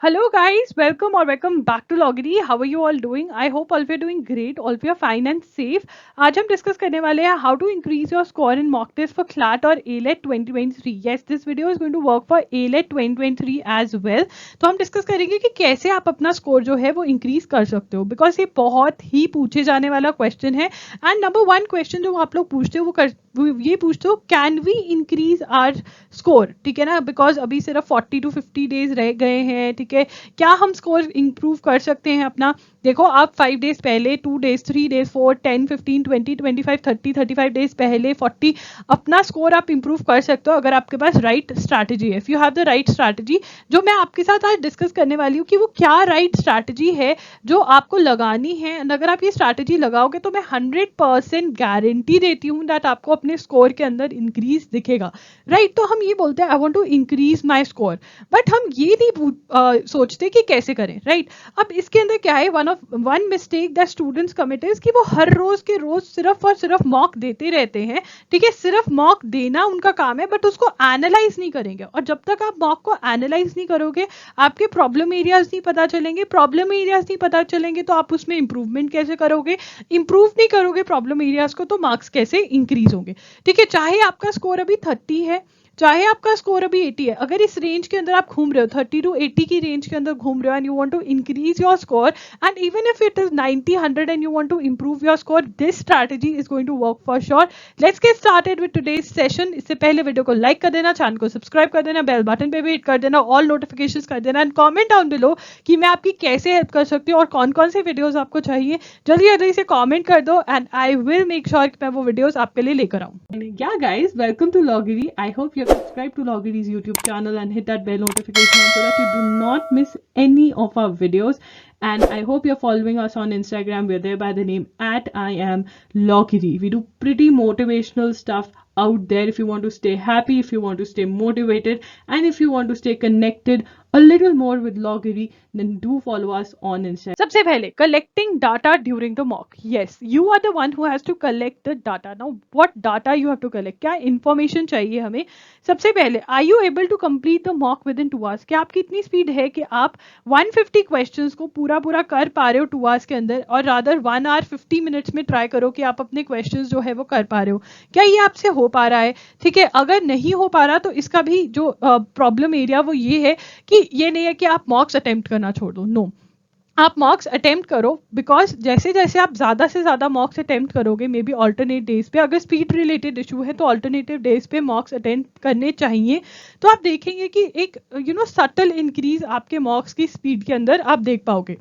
Hello guys, welcome or welcome back to Loggery. How are you all doing? I hope all of you are doing great, all of you are fine and safe. आज हम discuss करने वाले हैं how to increase your score in mock test for CLAT और ALET 2023. Yes, this video is going to work for ALET 2023 as well. तो हम discuss करेंगे कि कैसे आप अपना स्कोर जो है वो इंक्रीज कर सकते हो, बिकॉज ये बहुत ही पूछे जाने वाला क्वेश्चन है. एंड नंबर वन क्वेश्चन जो आप लोग पूछते हो वो ये पूछते हो, can we increase our score. ठीक है ना, बिकॉज अभी सिर्फ 40 to 50 डेज रह गए हैं. ठीक है, क्या हम स्कोर इंप्रूव कर सकते हैं अपना. देखो, आप 5 डेज पहले, 2 डेज, 3 डेज, 4, 10, 15, 20, 25, 30, 35 डेज पहले, 40 अपना स्कोर आप इंप्रूव कर सकते हो अगर आपके पास राइट स्ट्रैटेजी है. If you have the right strategy, जो मैं आपके साथ आज डिस्कस करने वाली हूँ कि वो क्या राइट स्ट्रैटेजी है जो आपको लगानी है. अगर आप ये स्ट्रैटेजी लगाओगे तो मैं 100% गारंटी देती हूँ दैट आपको अपने स्कोर के अंदर इंक्रीज दिखेगा. राइट, तो हम ये बोलते हैं I want to increase my score, but हम ये नहीं सोचते कि कैसे करें. राइट, अब इसके अंदर क्या है, one mistake that students commit is कि वो हर रोज के रोज सिर्फ और सिर्फ मॉक देते रहते हैं. ठीक है, सिर्फ मॉक देना उनका काम है, बट उसको एनालाइज नहीं करेंगे. और जब तक आप मॉक को एनालाइज नहीं करोगे, आपके प्रॉब्लम एरियाज नहीं पता चलेंगे. प्रॉब्लम एरियाज नहीं पता चलेंगे तो आप उसमें इंप्रूवमेंट कैसे करोगे. इंप्रूव नहीं करोगे प्रॉब्लम एरियाज को तो मार्क्स कैसे इंक्रीज होंगे. ठीक है, चाहे आपका स्कोर अभी 30 है, चाहे आपका स्कोर अभी 80 है, अगर इस रेंज के अंदर आप घूम रहे हो, 30 to 80 की रेंज के अंदर घूम रहे हो, and you want to increase your score, and even if it is 90, 100 and you want to improve your score, this strategy is going to work for sure. Let's get started with today's session. इससे पहले video को like कर देना, channel को subscribe कर देना, bell button पे भी हिट कर देना, ऑल नोटिफिकेशंस कर देना, एंड कमेंट डाउन बिलो कि मैं आपकी कैसे हेल्प कर सकती हूँ और कौन कौन से वीडियोस आपको चाहिए. जल्दी जल्दी से कमेंट कर दो and I will make sure कि मैं वो वीडियोस आपके लिए लेकर आऊँ. Yeah guys, welcome to Loggery. I hope you have subscribed to Loggery's YouTube channel and hit that bell notification so that you do not miss any of our videos. And I hope you're following us on Instagram. We're there by the name @IamLoggery. We do pretty motivational stuff out there if you want to stay happy, if you want to stay motivated, and if you want to stay connected a little more with Loggery, then do follow us on Instagram. सबसे पहले, collecting data during the mock. Yes, you are the one who has to collect the data. Now, what data you have to collect? क्या information चाहिए हमें? सबसे पहले, are you able to complete the mock within 2 hours? क्या आपकी इतनी speed है कि आप 150 क्वेश्चंस को पूरा कर पा रहे हो 2 आवर्स के अंदर, और रादर 1 hour 50 मिनट्स में ट्राई करो कि आप अपने क्वेश्चंस जो है वो कर पा रहे हो. क्या ये आपसे हो पा रहा है? ठीक है, अगर नहीं हो पा रहा तो इसका भी जो प्रॉब्लम एरिया वो ये है कि ये नहीं है कि आप मॉक्स अटेम्प्ट करना छोड़ दो. नो, आप मॉक्स अटेम्प्ट करो, बिकॉज जैसे जैसे आप ज़्यादा से ज़्यादा मॉक्स अटेम्प्ट करोगे, मे बी ऑल्टरनेट डेज पे, अगर स्पीड रिलेटेड इशू है तो ऑल्टरनेटिव डेज पे मॉक्स अटेम्प्ट करने चाहिए. तो आप देखेंगे कि एक सटल इंक्रीज आपके मॉक्स की स्पीड के अंदर आप देख पाओगे.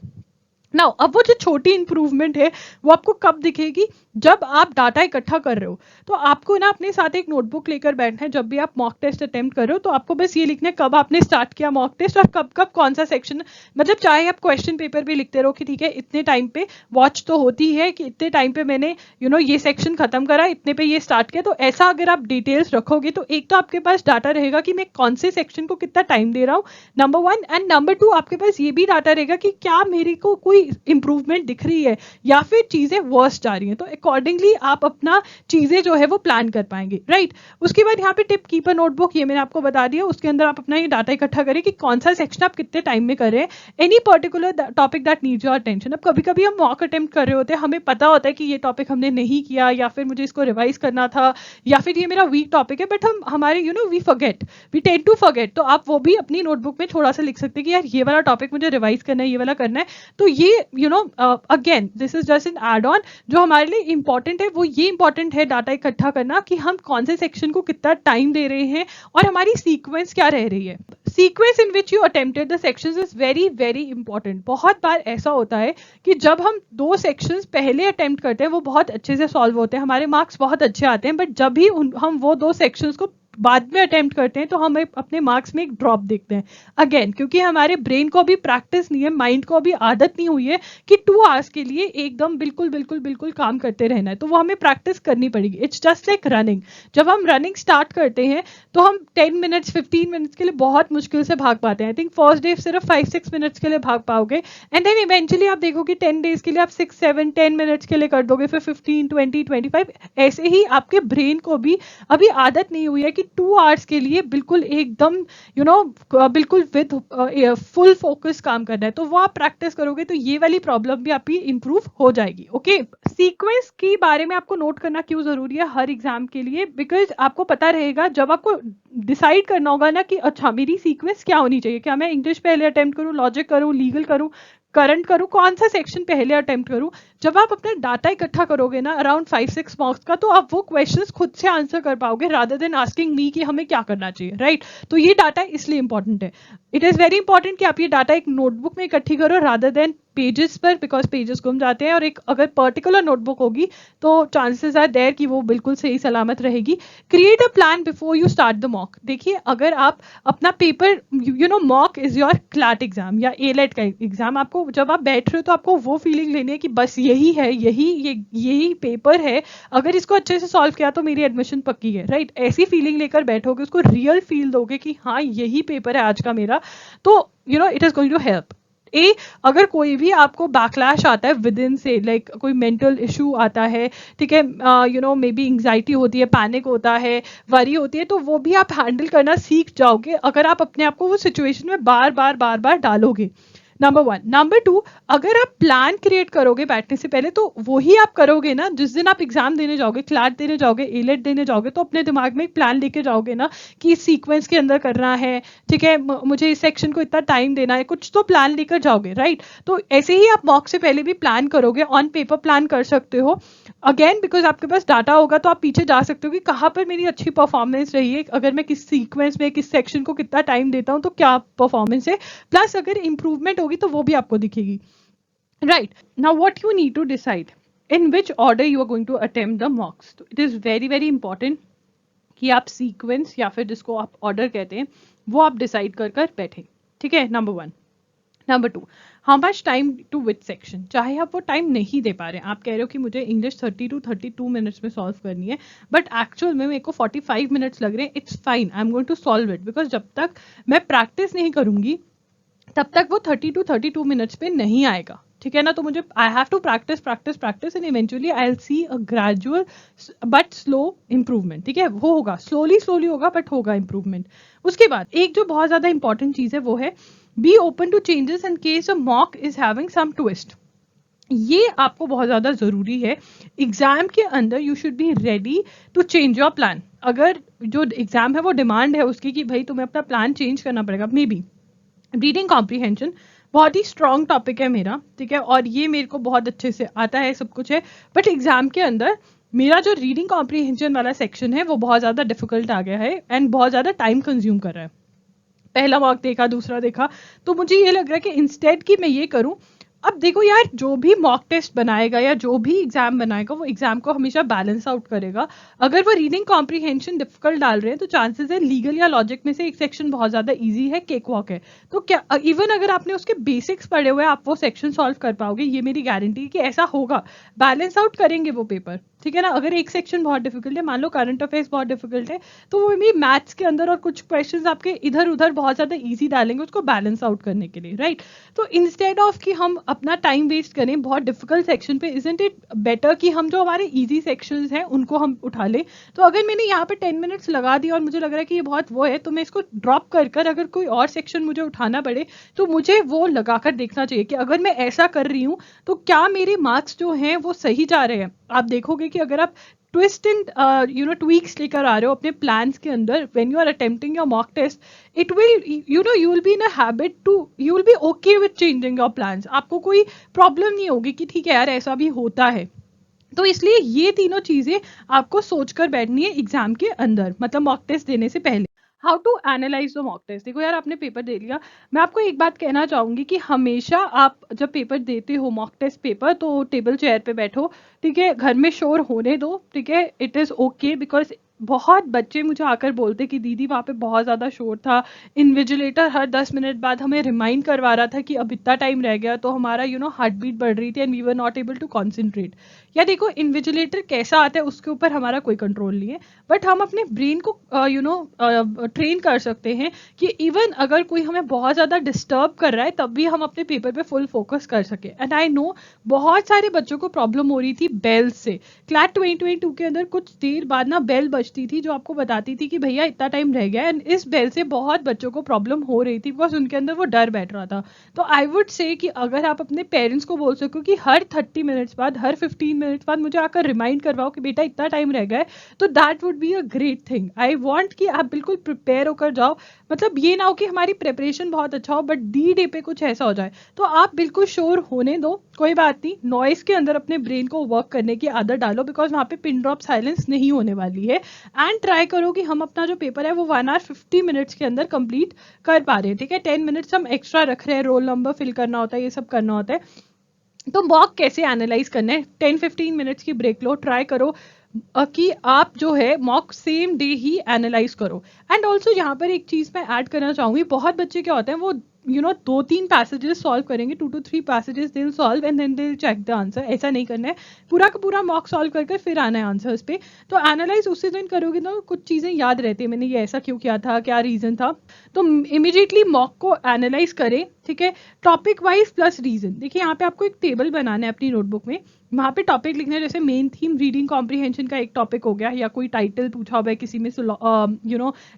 नाउ, अब वो जो छोटी इंप्रूवमेंट है वो आपको कब दिखेगी, जब आप डाटा इकट्ठा कर रहे हो. तो आपको ना अपने साथ एक नोटबुक लेकर बैठना है. जब भी आप मॉक टेस्ट अटेम्प्ट कर रहे हो तो आपको बस ये लिखना है कब आपने स्टार्ट किया मॉक टेस्ट और कब कब कौन सा सेक्शन. मतलब चाहे आप क्वेश्चन पेपर भी लिखते रहो कि ठीक है इतने टाइम पे वॉच तो होती है कि इतने टाइम पे मैंने ये सेक्शन खत्म करा, इतने पे ये स्टार्ट किया. तो ऐसा अगर आप डिटेल्स रखोगे तो एक तो आपके पास डाटा रहेगा कि मैं कौन से सेक्शन को कितना टाइम दे रहा हूँ, नंबर 1. एंड नंबर 2, आपके पास ये भी डाटा रहेगा कि क्या मेरे को कोई इंप्रूवमेंट दिख रही है या फिर चीजें वर्स जा रही हैं. तो अकॉर्डिंगली आप अपना चीजें जो है वो प्लान कर पाएंगे. राइट, उसके बाद यहाँ पे टिप, कीप अ नोटबुक, ये मैंने आपको बता दिया. उसके अंदर आप अपना ये डाटा इकट्ठा करें कि कौन सा सेक्शन आप कितने टाइम में कर रहे हैं, any particular topic that needs your attention. अब कभी कभी हम मॉक अटेम्प्ट कर रहे होते हैं, हमें पता होता है कि ये टॉपिक हमने नहीं किया या फिर मुझे इसको रिवाइज करना था या फिर ये मेरा वीक टॉपिक है, बट हम हमारे we forget, we tend to forget. तो आप वो भी अपनी नोटबुक में थोड़ा सा लिख सकते हैं कि यार ये वाला टॉपिक मुझे रिवाइज करना है, ये वाला करना है. तो ये again this is just an add on. जो हमारे लिए इंपॉर्टेंट है वो ये इंपॉर्टेंट है डाटा इकट्ठा करना कि हम कौन से सेक्शन को कितना टाइम दे रहे हैं और हमारी सीक्वेंस क्या रह रही है. Sequence in which you attempted the sections is very very important. बहुत बार ऐसा होता है कि जब हम 2 सेक्शंस पहले अटेम्प्ट करते हैं वो बहुत अच्छे से सॉल्व होते हैं, हमारे मार्क्स बहुत अच्छे आते हैं, बट जब भी हम वो 2 सेक्शंस को बाद में अटेम्प्ट करते हैं तो हम अपने मार्क्स में एक ड्रॉप देखते हैं. अगेन क्योंकि हमारे ब्रेन को भी प्रैक्टिस नहीं है, माइंड को भी आदत नहीं हुई है कि 2 आवर्स के लिए एकदम बिल्कुल बिल्कुल बिल्कुल काम करते रहना है. तो वो हमें प्रैक्टिस करनी पड़ेगी. It's just like running. जब हम रनिंग स्टार्ट करते हैं तो हम 10 मिनट्स 15 मिनट्स के लिए बहुत मुश्किल से भाग पाते हैं. आई थिंक फर्स्ट डे सिर्फ 5-6 मिनट्स के लिए भाग पाओगे, एंड देन इवेंचुअली आप देखोगे 10 डेज के लिए आप 6-7-10 मिनट्स के लिए कर दोगे, फिर 15, 20, 25. ऐसे ही आपके ब्रेन को भी अभी आदत नहीं हुई है कि 2 आवर्स के लिए बिल्कुल एकदम बिल्कुल विद फुल फोकस काम करना है, तो वो आप प्रैक्टिस करोगे तो ये वाली प्रॉब्लम भी आपकी इंप्रूव हो जाएगी। ओके, सीक्वेंस के बारे में आपको नोट करना क्यों जरूरी है हर एग्जाम के लिए? बिकॉज आपको पता रहेगा जब आपको डिसाइड करना होगा ना कि अच्छा मेरी सीक्वेंस क्या होनी चाहिए, क्या मैं इंग्लिश पहले अटेम्प्ट करूं, लॉजिक करूं, लीगल करूं, करंट करूं, कौन सा सेक्शन पहले अटेम्प्ट करूं। जब आप अपना डाटा इकट्ठा करोगे ना अराउंड 5-6 मार्क्स का, तो आप वो क्वेश्चंस खुद से आंसर कर पाओगे रादर देन आस्किंग मी कि हमें क्या करना चाहिए, राइट? तो ये डाटा इसलिए इंपॉर्टेंट है। इट इज़ वेरी इंपॉर्टेंट कि आप ये डाटा एक नोटबुक में इकट्ठी करो रादर देन पेजेस पर, बिकॉज पेजेस गुम जाते हैं, और एक अगर पर्टिकुलर नोटबुक होगी तो चांसेस आर देयर कि वो बिल्कुल सही सलामत रहेगी। Create a plan before you start the mock. देखिए, अगर आप अपना paper mock is your CLAT exam या एलेट का एग्जाम, आपको जब आप बैठ रहे हो तो आपको वो फीलिंग लेनी है कि बस यही है, यही पेपर है, अगर इसको अच्छे से सॉल्व किया तो मेरी एडमिशन पक्की है, राइट? ऐसी फीलिंग लेकर बैठोगे, उसको रियल फील दोगे कि हाँ यही पेपर है आज का मेरा, तो it is going to help. अगर कोई भी आपको बैकलैश आता है विद इन से, लाइक कोई मेंटल इशू आता है, ठीक है, मे बी एंग्जाइटी होती है, पैनिक होता है, वरी होती है, तो वो भी आप हैंडल करना सीख जाओगे अगर आप अपने आप को वो सिचुएशन में बार बार डालोगे। नंबर 1। नंबर 2, अगर आप प्लान क्रिएट करोगे बैठने से पहले, तो वही आप करोगे ना जिस दिन आप एग्जाम देने जाओगे, क्लैट देने जाओगे, एलेट देने जाओगे, तो अपने दिमाग में एक प्लान लेके जाओगे ना कि इस सीक्वेंस के अंदर करना है, ठीक है, मुझे इस सेक्शन को इतना टाइम देना है, कुछ तो प्लान लेकर जाओगे, राइट? तो ऐसे ही आप मॉक से पहले भी प्लान करोगे, ऑन पेपर प्लान कर सकते हो। अगेन बिकॉज आपके पास डाटा होगा तो आप पीछे जा सकते हो कि कहाँ पर मेरी अच्छी परफॉर्मेंस रही है, अगर मैं किस सीक्वेंस में किस सेक्शन को कितना टाइम देता हूँ तो क्या परफॉर्मेंस है, प्लस अगर इंप्रूवमेंट होगी तो वो भी आपको दिखेगी, right? Now what you need to decide in which order you are going to attempt the mocks. तो it is very very important कि आप सीक्वेंस या फिर जिसको आप ऑर्डर कहते हैं वो आप डिसाइड कर बैठे, ठीक है? Number 1। Number 2, how much time to which section. चाहे आप वो टाइम नहीं दे पा रहे हैं, आप कह रहे हो कि मुझे इंग्लिश 30 to 32 मिनट्स में सॉल्व करनी है, बट एक्चुअल में मेरे को 45 मिनट्स लग रहे हैं, it's fine, I am going to solve it, because जब तक मैं प्रैक्टिस नहीं करूंगी तब तक वो 30 to 32 मिनट्स पे नहीं आएगा, ठीक है ना? तो मुझे I have to practice and eventually I will see a gradual but slow improvement, ठीक है? वो होगा, स्लोली होगा बट होगा इंप्रूवमेंट। उसके बाद एक जो बहुत ज्यादा इंपॉर्टेंट चीज है वो है be open to changes in case a mock is having some twist. ये आपको बहुत ज़्यादा ज़रूरी है। एग्ज़ाम के अंदर you should be ready to change your plan. अगर जो एग्ज़ाम है वो डिमांड है उसकी कि भाई तुम्हें अपना प्लान चेंज करना पड़ेगा, मे बी रीडिंग कॉम्प्रीहेंशन बहुत ही स्ट्रॉन्ग टॉपिक है मेरा, ठीक है, और ये मेरे को बहुत अच्छे से आता है, सब कुछ है, बट एग्ज़ाम के अंदर मेरा जो रीडिंग कॉम्प्रीहेंशन वाला सेक्शन है वो बहुत ज़्यादा डिफिकल्ट आ गया है एंड बहुत ज़्यादा टाइम कंज्यूम कर रहा है। पहला मॉक देखा, दूसरा देखा, तो मुझे ये लग रहा है कि इंस्टेड कि मैं ये करूं, अब देखो यार, जो भी मॉक टेस्ट बनाएगा या जो भी एग्जाम बनाएगा वो एग्जाम को हमेशा बैलेंस आउट करेगा। अगर वो रीडिंग कॉम्प्रीहेंशन डिफिकल्ट डाल रहे हैं तो चांसेस है लीगल या लॉजिक में से एक सेक्शन बहुत ज्यादा इजी है, केक वॉक है, तो क्या इवन अगर आपने उसके बेसिक्स पढ़े हुए आप वो सेक्शन सॉल्व कर पाओगे, ये मेरी गारंटी है कि ऐसा होगा। बैलेंस आउट करेंगे वो पेपर, ठीक है ना? अगर एक सेक्शन बहुत डिफिकल्ट है, मान लो करंट अफेयर्स बहुत डिफिकल्ट है, तो वो भी मैथ्स के अंदर और कुछ क्वेश्चंस आपके इधर उधर बहुत ज्यादा इजी डालेंगे उसको बैलेंस आउट करने के लिए, राइट? तो इंस्टेड ऑफ कि हम अपना टाइम वेस्ट करें बहुत डिफिकल्ट सेक्शन पे, इजंट इट बेटर कि हम जो हमारे इजी सेक्शंस हैं उनको हम उठा लें? तो अगर मैंने यहाँ पे 10 मिनट्स लगा दिया और मुझे लग रहा है कि ये बहुत वो है, तो मैं इसको ड्रॉप कर अगर कोई और सेक्शन मुझे उठाना पड़े तो मुझे वो लगाकर देखना चाहिए कि अगर मैं ऐसा कर रही हूँ तो क्या मेरे मार्क्स जो हैं वो सही जा रहे हैं। आप देखोगे कि अगर आप ट्विस्ट एंड ट्वीक्स लेकर आ रहे हो अपने प्लान्स के अंदर when you are attempting your mock test, it will you will be in a habit to, you will be okay with changing your plans. आपको कोई प्रॉब्लम नहीं होगी कि ठीक है यार ऐसा भी होता है। तो इसलिए ये तीनों चीजें आपको सोचकर बैठनी है एग्जाम के अंदर, मतलब मॉक टेस्ट देने से पहले। How to analyse the mock test. देखो यार, आपने पेपर दे लिया, मैं आपको एक बात कहना चाहूंगी कि हमेशा आप जब पेपर देते हो मॉक टेस्ट पेपर, तो टेबल चेयर पे बैठो, ठीक है, घर में शोर होने दो, ठीक है, इट इज ओके, बिकॉज बहुत बच्चे मुझे आकर बोलते कि दीदी वहाँ पे बहुत ज़्यादा शोर था, इन्विजिलेटर हर 10 मिनट बाद हमें रिमाइंड करवा रहा था कि अब इतना टाइम रह गया, तो हमारा हार्ट बीट बढ़ रही थी and we were not able to concentrate. या देखो, इन्विजिलेटर कैसा आता है उसके ऊपर हमारा कोई कंट्रोल नहीं है, बट हम अपने ब्रेन को ट्रेन कर सकते हैं कि इवन अगर कोई हमें बहुत ज़्यादा डिस्टर्ब कर रहा है तब भी हम अपने पेपर पे फुल फोकस कर सके। एंड आई नो बहुत सारे बच्चों को प्रॉब्लम हो रही थी बेल से। क्लैट 2022 के अंदर कुछ देर बाद ना बेल बजती बजती थी जो आपको बताती थी कि भैया इतना टाइम रह गया, एंड इस बेल से बहुत बच्चों को प्रॉब्लम हो रही थी बिकॉज उनके अंदर वो डर बैठ रहा था। तो आई वुड से कि अगर आप अपने पेरेंट्स को बोल सको कि हर 30 मिनट्स बाद, हर 15 मिनट्स बाद मुझे आकर रिमाइंड करवाओ कि बेटा इतना टाइम रह गया है, तो that would be a great thing. I want कि आप बिल्कुल प्रिपेयर होकर जाओ, मतलब ये ना हो कि हमारी प्रिपरेशन बहुत अच्छा हो बट डी डे पे कुछ ऐसा हो जाए। तो आप बिल्कुल श्योर होने दो, कोई बात नहीं, नॉइस के अंदर अपने ब्रेन को वर्क करने की आदत डालो बिकॉज वहाँ पे पिन ड्रॉप साइलेंस नहीं होने वाली है। एंड ट्राई करो कि हम अपना जो पेपर है वो 1 hour 50 minutes के अंदर कंप्लीट कर पा रहे हैं, ठीक है। 10 minutes हम एक्स्ट्रा रख रहे हैं, रोल नंबर फिल करना होता है, ये सब करना होता है। तो मॉक कैसे एनालाइज करना है, 10-15 मिनट्स की ब्रेक लो, ट्राई करो कि आप जो है मॉक सेम डे ही एनालाइज करो। एंड ऑल्सो यहाँ पर एक चीज मैं ऐड करना चाहूंगी, बहुत बच्चे क्या होते हैं वो 2-3 पैसेजेस सॉल्व करेंगे, 2 to 3 passages they solve and then they check the answer. ऐसा नहीं करना है, पूरा का पूरा मॉक सॉल्व करके फिर आना है आंसर्स पे। तो एनालाइज उसी दिन करोगे तो कुछ चीजें याद रहती है, मैंने ये ऐसा क्यों किया था, क्या रीजन था। तो इमीडिएटली मॉक को एनालाइज करें, ठीक है। टॉपिक वाइज प्लस रीजन, देखिए यहाँ पे आपको एक टेबल बनाना है अपनी नोटबुक में, वहाँ पे टॉपिक लिखना है, जैसे मेन थीम रीडिंग कॉम्प्रिहेंशन का एक टॉपिक हो गया, या कोई टाइटल पूछा हुआ है किसी में,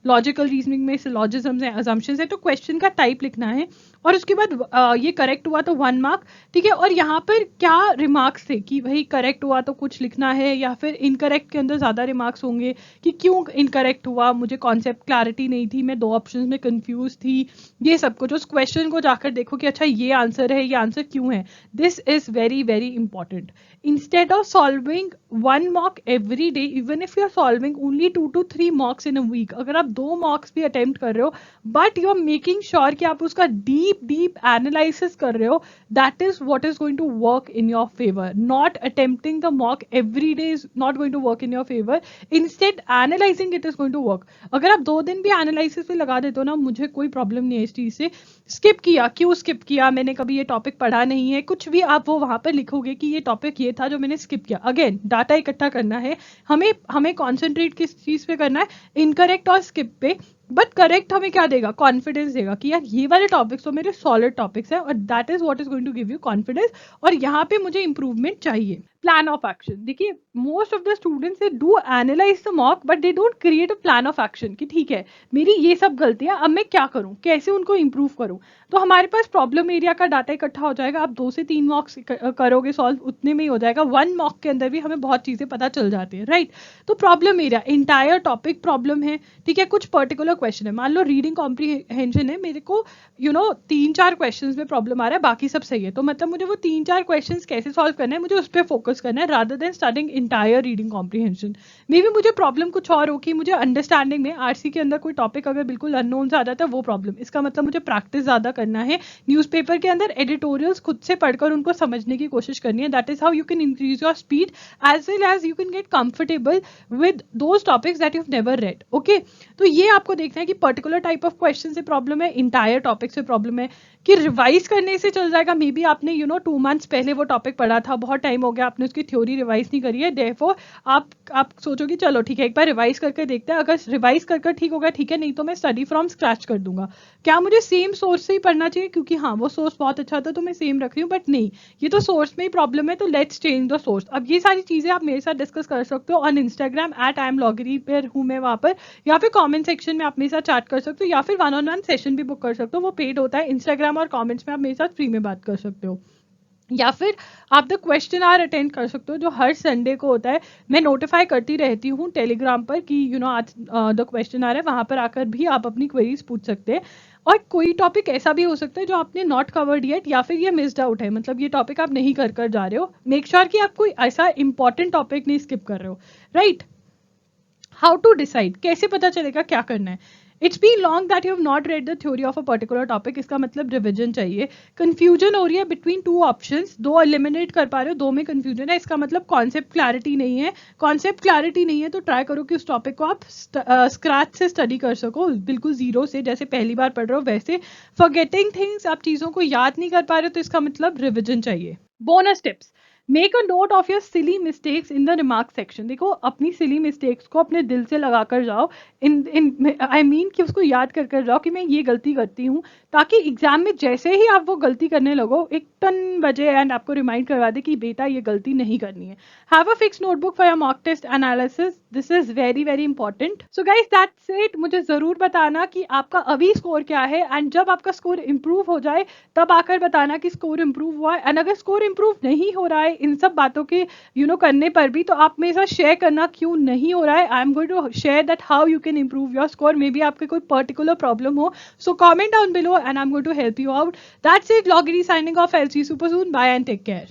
लॉजिकल रीजनिंग में सिलॉजिज्म्स हैं, अजम्पशंस है, तो क्वेश्चन का टाइप लिखना है। और उसके बाद ये करेक्ट हुआ तो 1 मार्क, ठीक है। और यहाँ पर क्या रिमार्क्स थे कि भाई करेक्ट हुआ तो कुछ लिखना है, या फिर इनकरेक्ट के अंदर ज़्यादा रिमार्क्स होंगे कि क्यों इनकरेक्ट हुआ, मुझे कॉन्सेप्ट क्लैरिटी नहीं थी, मैं 2 ऑप्शंस में कंफ्यूज थी, ये सब कुछ उस क्वेश्चन को जाकर देखो कि अच्छा ये आंसर है, ये आंसर क्यों है। This is very very important. Instead of solving 1 mock every day, even if you are solving only 2 to 3 mocks in a week, अगर आप 2 mocks भी attempt कर रहे हो but you are making sure कि आप उसका deep analysis कर रहे हो, that is what is going to work in your favor. Not attempting the mock every day is not going to work in your favor. Instead analyzing it is going to work. अगर आप 2 दिन भी analysis पे लगा देते हो ना, मुझे कोई प्रॉब्लम नहीं है इस चीज से। स्किप किया, क्यों स्किप किया, मैंने कभी ये टॉपिक पढ़ा नहीं है, कुछ भी आप वो वहां पर लिखोगे कि ये टॉपिक ये था जो मैंने स्किप किया। अगेन डाटा इकट्ठा करना है, हमें कॉन्सेंट्रेट किस चीज पे करना है, इनकरेक्ट और स्किप पे। बट करेक्ट हमें क्या देगा, कॉन्फिडेंस देगा कि यार ये वाले टॉपिक्स तो मेरे सॉलिड टॉपिक्स है, और that is what is going to give you confidence, और यहाँ पे मुझे इंप्रूवमेंट चाहिए। प्लान ऑफ एक्शन, देखिए most of the students they do analyse the mock but they don't create a plan of action कि ठीक है मेरी ये सब गलतियां, अब मैं क्या करूं, कैसे उनको इंप्रूव करूं। तो हमारे पास प्रॉब्लम एरिया का डाटा इकट्ठा हो जाएगा, आप 2 से 3 मॉक्स करोगे सॉल्व, उतने में ही हो जाएगा। 1 मॉक के अंदर भी हमें बहुत चीजें पता चल जाती है, राइट। तो problem area, entire topic problem है, ठीक है। कुछ पर्टिकुलर क्वेश्चन है, मान लो रीडिंग कॉम्प्रिहेंशन है, मेरे को 3-4 क्वेश्चन में प्रॉब्लम आ रहा है, बाकी सब सही है, तो मतलब मुझे वो 3-4 क्वेश्चन कैसे सॉल्व करना है, मुझे उस पर फोकस करना है rather than starting entire reading comprehension. May be मुझे प्रॉब्लम कुछ और हो कि मुझे अंडरस्टैंडिंग में आरसी के अंदर कोई टॉपिक अगर बिल्कुल अननोन से आ जाता है, वो प्रॉब्लम, इसका मतलब मुझे प्रैक्टिस ज्यादा करना है, न्यूज़पेपर के अंदर एडिटोरियल्स खुद से पढ़कर उनको समझने की कोशिश करनी है। That is how you can increase your speed as well as you can get comfortable with those topics that you never read, okay. तो ये आपको देखना है कि पर्टिकुलर टाइप ऑफ क्वेश्चन से प्रॉब्लम है, इंटायर टॉपिक से प्रॉब्लम है, कि रिवाइज करने से चल जाएगा। मे बी आपने 2 मंथ्स पहले वो टॉपिक पढ़ा था, बहुत टाइम हो गया, आपने उसकी थ्योरी रिवाइज नहीं करी है, देयरफॉर आप सोचोगे चलो ठीक है एक बार रिवाइज करके देखते हैं, अगर रिवाइज कर ठीक होगा ठीक है, नहीं तो मैं स्टडी फ्रॉम स्क्रैच कर दूंगा। क्या मुझे सेम सोर्स से ही पढ़ना चाहिए क्योंकि हाँ वो सोर्स बहुत अच्छा था तो मैं सेम रख रही हूँ, बट नहीं, ये तो सोर्स में ही प्रॉब्लम है, तो लेट्स चेंज द सोर्स। अब ये सारी चीजें आप मेरे साथ डिस्कस कर सकते हो ऑन इंस्टाग्राम @IamLoggery पर हूँ मैं वहाँ पर, या फिर कॉमेंट सेक्शन में आप मेरे साथ चैट कर सकते हो, या फिर 1-on-1 सेशन भी बुक कर सकते हो, वो पेड होता है। इंस्टाग्राम और कॉमेंट्स में आप मेरे साथ फ्री में बात कर सकते हो, या फिर आप द क्वेश्चन आवर अटेंड कर सकते हो जो हर संडे को होता है। मैं नोटिफाई करती रहती हूँ टेलीग्राम पर कि आज द क्वेश्चन आवर है, वहां पर आकर भी आप अपनी क्वेरीज पूछ सकते हैं। और कोई टॉपिक ऐसा भी हो सकता है जो आपने नॉट कवर्ड येट, या फिर ये मिस्ड आउट है, मतलब ये टॉपिक आप नहीं कर जा रहे हो, मेक श्योर कि आप कोई ऐसा इंपॉर्टेंट टॉपिक नहीं स्किप कर रहे हो, राइट। हाउ टू डिसाइड, कैसे पता चलेगा क्या करना है। It's been long that you have not read the theory of a particular topic, इसका मतलब रिविजन चाहिए। कंफ्यूजन हो रही है बिटवीन 2 ऑप्शंस, 2 एलिमिनेट कर पा रहे हो, 2 में कंफ्यूजन है, इसका मतलब कॉन्सेप्ट क्लैरिटी नहीं है। कॉन्सेप्ट क्लैरिटी नहीं है तो ट्राई करो कि उस टॉपिक को आप स्क्रैच से स्टडी कर सको, बिल्कुल जीरो से, जैसे पहली बार पढ़ रहे हो वैसे। फॉरगेटिंग थिंग्स, आप चीज़ों को याद नहीं कर पा रहे हो, तो इसका मतलब रिविजन चाहिए। Bonus tips, make a note of your silly mistakes in the remark section. देखो अपनी सिली मिस्टेक्स को अपने दिल से लगा कर जाओ, इन आई मीन कि उसको याद कर कर जाओ कि मैं ये गलती करती हूँ, ताकि एग्जाम में जैसे ही आप वो गलती करने लगो एक टन बजे एंड आपको रिमाइंड करवा दे कि बेटा ये गलती नहीं करनी है. Have a fix notebook for your mock test analysis. This is very very important. So guys that's it. मुझे जरूर बताना कि आपका अभी स्कोर क्या है, एंड जब आपका स्कोर इंप्रूव हो जाए तब आकर बताना कि स्कोर इंप्रूव हुआ है. एंड अगर स्कोर इंप्रूव नहीं हो रहा है इन सब बातों के करने पर भी, तो आप मेरे साथ शेयर करना क्यों नहीं हो रहा है. I am going to share that how you can improve your score. Maybe आपके कोई पर्टिकुलर प्रॉब्लम हो, so comment down below and I'm going to help you out. That's it. Loggery signing off. I'll see you super soon. Bye and take care.